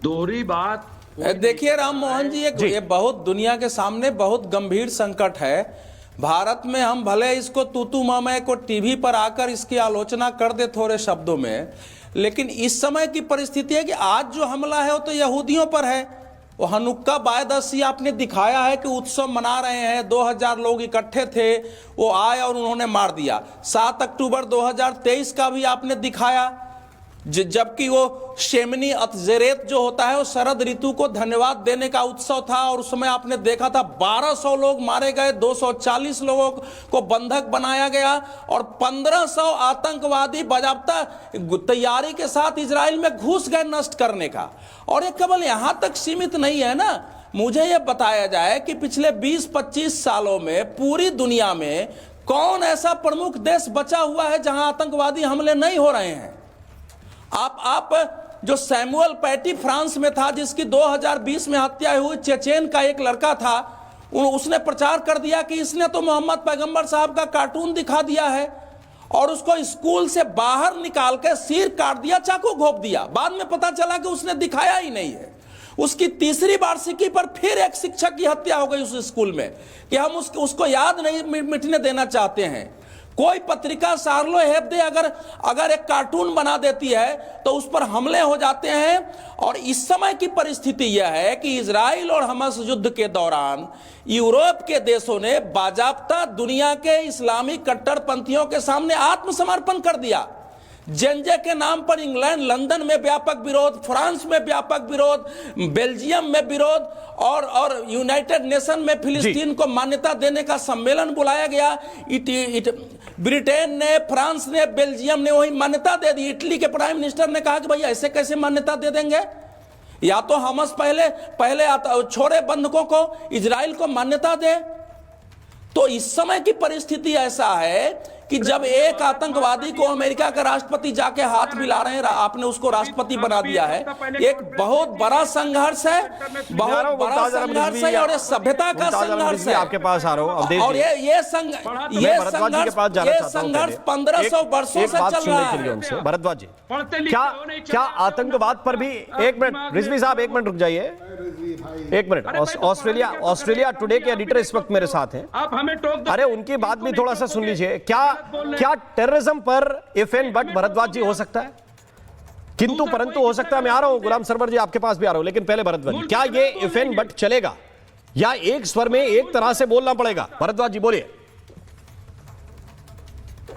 दोहरी बात। देखिए राम मोहन जी, ये बहुत दुनिया के सामने बहुत गंभीर संकट है। भारत में हम भले इसको तूतू मामय को टीवी पर आकर इसकी आलोचना कर दे थोड़े शब्दों में, लेकिन इस समय की परिस्थिति है कि आज जो हमला है वो तो यहूदियों पर है। वो हनुक्का बायदसी आपने दिखाया है कि उत्सव मना रहे हैं, 2000 लोग इकट्ठे थे, वो आए और उन्होंने मार दिया। 7 अक्टूबर 2023 का भी आपने दिखाया, जबकि वो शेमनी अतजेरेत जो होता है वो शरद ऋतु को धन्यवाद देने का उत्सव था, और उस समय आपने देखा था 1200 लोग मारे गए, 240 लोगों को बंधक बनाया गया, और 1500 आतंकवादी बाजाबता तैयारी के साथ इजराइल में घुस गए नष्ट करने का। और ये केवल यहां तक सीमित नहीं है ना, मुझे यह बताया जाए कि पिछले 20-25 सालों में पूरी दुनिया में कौन ऐसा प्रमुख देश बचा हुआ है जहां आतंकवादी हमले नहीं हो रहे हैं। आप जो सैमुअल पैटी फ्रांस में था, जिसकी 2020 में हत्या हुई, चेचेन का एक लड़का था, उसने प्रचार कर दिया कि इसने तो मोहम्मद पैगंबर साहब का कार्टून दिखा दिया है, और उसको स्कूल से बाहर निकाल के सिर काट दिया, चाकू घोंप दिया। बाद में पता चला कि उसने दिखाया ही नहीं है। उसकी तीसरी वार्षिकी पर फिर एक शिक्षक की हत्या हो गई उस स्कूल में कि हम उसको याद नहीं मिटने देना चाहते हैं। कोई पत्रिका शार्लो हेब्दे अगर एक कार्टून बना देती है तो उस पर हमले हो जाते हैं। और इस समय की परिस्थिति यह है कि इजराइल और हमास युद्ध के दौरान यूरोप के देशों ने बाजाबता दुनिया के इस्लामी कट्टरपंथियों के सामने आत्मसमर्पण कर दिया। जेंजे के नाम पर इंग्लैंड, लंदन में व्यापक विरोध, फ्रांस में व्यापक विरोध, बेल्जियम में विरोध, और यूनाइटेड नेशन में फिलिस्तीन को मान्यता देने का सम्मेलन बुलाया गया। ब्रिटेन ने, फ्रांस ने, बेल्जियम ने वही मान्यता दे दी। इटली के प्राइम मिनिस्टर ने कहा कि भाई ऐसे कैसे मान्यता दे देंगे, या तो हमास पहले छोड़े बंधकों को, इजराइल को मान्यता दे। तो इस समय की परिस्थिति ऐसा है कि जब एक आतंकवादी को अमेरिका का राष्ट्रपति जाके हाथ मिला रहे हैं, आपने उसको राष्ट्रपति बना दिया है। एक बहुत बड़ा संघर्ष है, बहुत बड़ा संघर्ष है, और ये सभ्यता का संघर्ष है। आपके पास आ रहा हूं, और ये संघर्ष 1500 वर्षों से चल रहा है। भरद्वाज जी, क्या आतंकवाद पर भी, एक मिनट रिजवी साहब, एक मिनट रुक जाइए, एक मिनट। ऑस्ट्रेलिया टुडे के एडिटर इस वक्त मेरे साथ हैं, आप हमें टोक दो। अरे उनकी बात भी थोड़ा सा सुन लीजिए। क्या टेररिज्म पर FN बट भरद्वाज जी हो सकता है? किंतु परंतु हो सकता है। मैं आ रहा हूं गुलाम सरवर जी, आपके पास भी आ रहा हूं, लेकिन पहले भरद्वाज जी, क्या ये FN बट चलेगा या एक स्वर में एक तरह से बोलना पड़ेगा? भरद्वाज जी बोलिए।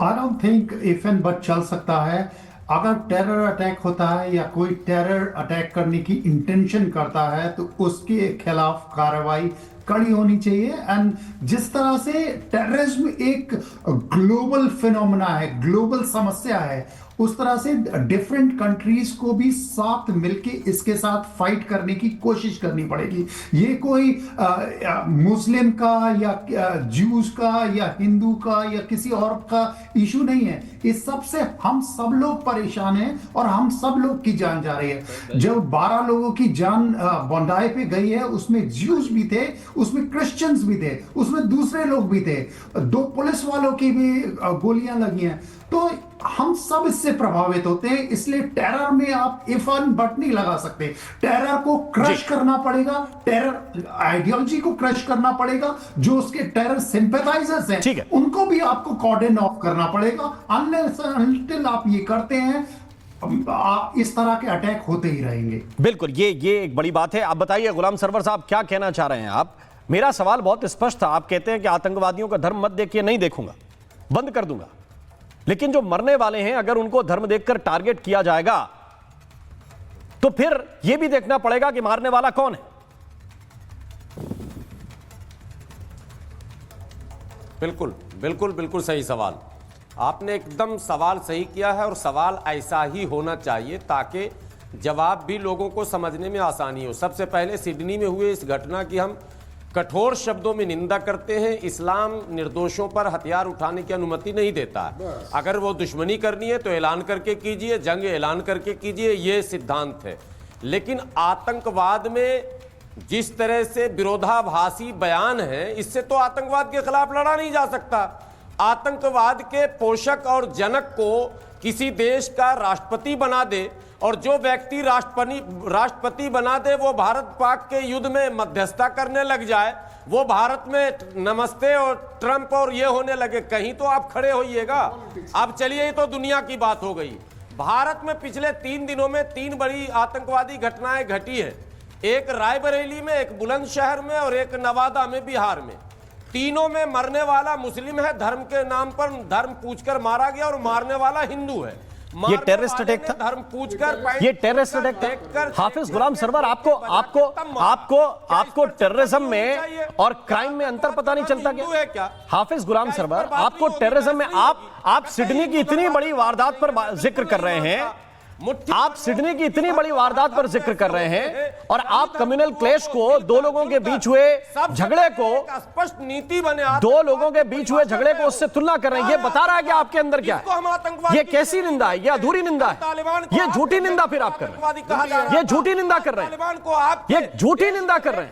I don't think FN but चल सकता है। अगर टेरर अटैक होता है या कोई टेरर अटैक करने की इंटेंशन करता है तो उसके खिलाफ कार्रवाई कड़ी होनी चाहिए। एंड जिस तरह से टेररिज्म एक ग्लोबल फिनोमेना है, ग्लोबल समस्या है, उस तरह से डिफरेंट कंट्रीज को भी साथ मिलके इसके साथ फाइट करने की कोशिश करनी पड़ेगी। ये कोई मुस्लिम का या ज्यूज का या हिंदू का या किसी और का इशू नहीं है। इस सब से हम सब लोग परेशान हैं और हम सब लोग की जान जा रही है। जब 12 लोगों की जान बोंडाई पे गई है, उसमें ज्यूज भी थे, उसमें क्रिश्चियंस भी थे, उसमें दूसरे लोग भी थे, 2 पुलिस वालों की भी गोलियां लगी हैं। तो हम सब इससे प्रभावित होते हैं। इसलिए टेरर में आप इफ एंड बट नहीं लगा सकते। टेरर को क्रश करना पड़ेगा, टेरर आइडियोलॉजी को क्रश करना पड़ेगा। जो उसके टेरर सिंपैथाइजर्स हैं उनको भी आपको कॉर्डन ऑफ करना पड़ेगा। अनलेस अनटिल आप ये करते हैं, इस तरह के अटैक होते ही रहेंगे। बिल्कुल, ये एक बड़ी बात है। आप बताइए गुलाम सरवर साहब, क्या कहना चाह रहे हैं आप? मेरा सवाल बहुत स्पष्ट था। आप कहते हैं कि आतंकवादियों का धर्म मत देखिए, नहीं देखूंगा, बंद कर दूंगा, लेकिन जो मरने वाले हैं अगर उनको धर्म देखकर टारगेट किया जाएगा तो फिर यह भी देखना पड़ेगा कि मारने वाला कौन है। बिल्कुल बिल्कुल बिल्कुल सही सवाल आपने एकदम सवाल सही किया है, और सवाल ऐसा ही होना चाहिए ताकि जवाब भी लोगों को समझने में आसानी हो। सबसे पहले सिडनी में हुए इस घटना की हम कठोर शब्दों में निंदा करते हैं। इस्लाम निर्दोषों पर हथियार उठाने की अनुमति नहीं देता है। अगर वो दुश्मनी करनी है तो ऐलान करके कीजिए, जंग ऐलान करके कीजिए, ये सिद्धांत है। लेकिन आतंकवाद में जिस तरह से विरोधाभासी बयान है, इससे तो आतंकवाद के खिलाफ लड़ा नहीं जा सकता। आतंकवाद के पोषक और जनक को किसी देश का राष्ट्रपति बना दे, और जो व्यक्ति राष्ट्रपति बना दे वो भारत पाक के युद्ध में मध्यस्थता करने लग जाए, वो भारत में नमस्ते और ट्रंप और ये होने लगे, कहीं तो आप खड़े होइएगा। अब चलिए, ये तो दुनिया की बात हो गई। भारत में पिछले 3 दिनों में 3 बड़ी आतंकवादी घटनाएं घटी है, एक रायबरेली में, एक बुलंदशहर में और एक नवादा में बिहार में। तीनों में मरने वाला मुस्लिम है, धर्म के नाम पर धर्म पूछकर मारा गया, और मारने वाला हिंदू है। ये टेररिस्ट अटैक था, धर्म पूछकर, ये टेररिस्ट अटैक था। हाफिज गुलाम सरवर, आपको टेररिज्म में और क्राइम में अंतर पता नहीं चलता क्या? हाफिज गुलाम सरवर, आपको टेररिज्म में, आप सिडनी की इतनी बड़ी वारदात पर जिक्र कर रहे हैं, आप सिडनी की इतनी बड़ी वारदात पर जिक्र कर रहे हैं, और आप कम्युनल क्लेश को, 2 लोगों के बीच हुए झगड़े को, स्पष्ट नीति बने, 2 लोगों के बीच हुए झगड़े को उससे तुलना कर रहे हैं। ये बता रहा है कि आपके अंदर क्या है। ये कैसी निंदा है? ये अधूरी निंदा है, ये झूठी निंदा फिर आप कर रहे हैं, ये झूठी निंदा कर रहे हैं, ये झूठी निंदा कर रहे हैं।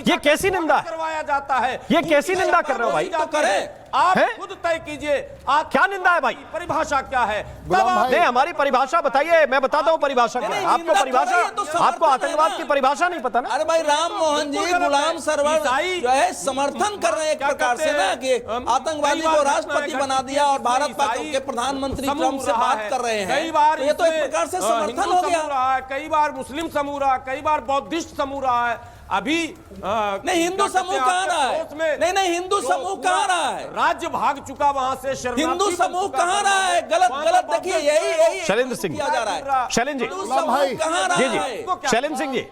ये कैसी निंदा है? करवाया जाता है, ये कैसी निंदा कर रहे हो भाई? तो करें, आप खुद तय कीजिए। क्या निंदा है भाई? परिभाषा क्या है? नहीं, हमारी परिभाषा बताइए, मैं बताता हूँ परिभाषा क्या है। आपको परिभाषा, आपको आतंकवाद की परिभाषा नहीं पता ना? अरे भाई, राम मोहन जी गुलाम सरवर जो है समर्थन कर रहे हैं एक प्रकार से ना, कि आतंकवादी को राष्ट्रपति बना दिया और भारत पाक के प्रधानमनमंत्री ट्रंप से बात कर रहे हैं। कई बार ये तो एक प्रकार से समर्थन हो गया। कई बार मुस्लिम समूह रहा, कई बार बौद्धिस्ट समूह रहा है। अभी नहीं, हिंदू समूह कहाँ रहा है? नहीं, हिंदू समूह कहाँ रहा है? राज्य भाग चुका वहां से, हिंदू समूह कहाँ रहा है? गलत देखिए, यही शैलेंद्र सिंह किया जा रहा है। शैलेंद्र जी, हिंदू समूह कहाँ रहा जी है? जी, शैलेंद्र सिंह जी।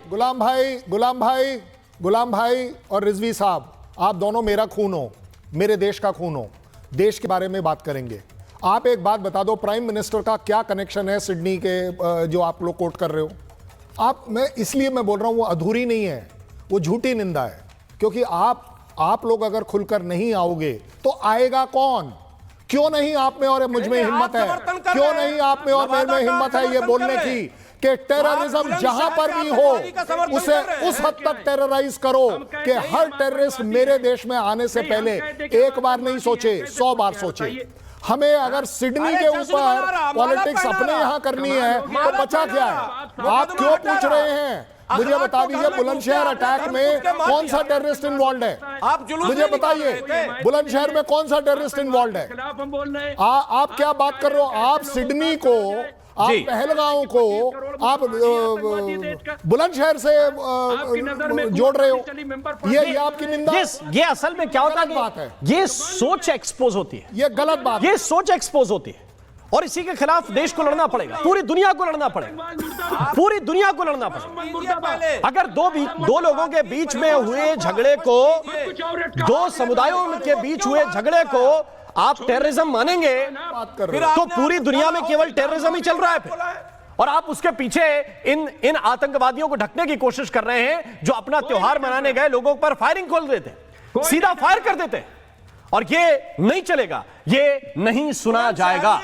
गुलाम भाई और रिजवी साहब, आप दोनों मेरा खून हो, मेरे देश का खून हो, देश के बारे में बात करेंगे। आप एक बात बता दो, प्राइम मिनिस्टर का क्या कनेक्शन है सिडनी के जो आप लोग कोट कर रहे हो? मैं इसलिए बोल रहा हूं वो अधूरी नहीं है, वो झूठी निंदा है, क्योंकि आप लोग अगर खुलकर नहीं आओगे तो आएगा कौन? क्यों नहीं आप में और मुझ में हिम्मत है? क्यों नहीं आप में और मेरे में हिम्मत है ये बोलने की कि टेररिज्म जहां पर भी हो उसे उस हद तक टेरराइज करो कि हर टेररिस्ट मेरे देश में आने से पहले एक बार नहीं सोचे, 100 बार सोचे। हमें अगर सिडनी के ऊपर पॉलिटिक्स अपने यहां करनी है तो बचा क्या है? आप क्यों पूछ रहे हैं? मुझे बता दीजिए, बुलंदशहर अटैक में कौन सा टेररिस्ट इन्वॉल्व है? आप मुझे बताइए, बुलंदशहर में कौन सा टेररिस्ट इन्वॉल्व है? आप क्या बात कर रहे हो? आप सिडनी को, आप पहलगांव को, आप बुलंदशहर से जोड़ रहे हो। ये आपकी निंदा। ये असल में क्या होता है? बात है, ये सोच एक्सपोज होती है, ये गलत बात है। ये सोच एक्सपोज होती है, और इसी के खिलाफ देश को लड़ना पड़ेगा, पूरी दुनिया को लड़ना पड़ेगा, पूरी दुनिया को लड़ना पड़ेगा। अगर दो लोगों के बीच में हुए झगड़े को, 2 समुदायों के बीच हुए झगड़े को आप टेररिज्म मानेंगे तो पूरी दुनिया में केवल टेररिज्म ही चल रहा है फिर। और आप उसके पीछे इन आतंकवादियों को ढकने की कोशिश कर रहे हैं जो अपना त्योहार मनाने गए लोगों पर फायरिंग खोल देते, सीधा फायर कर देते, और ये नहीं चलेगा, ये नहीं सुना जाएगा।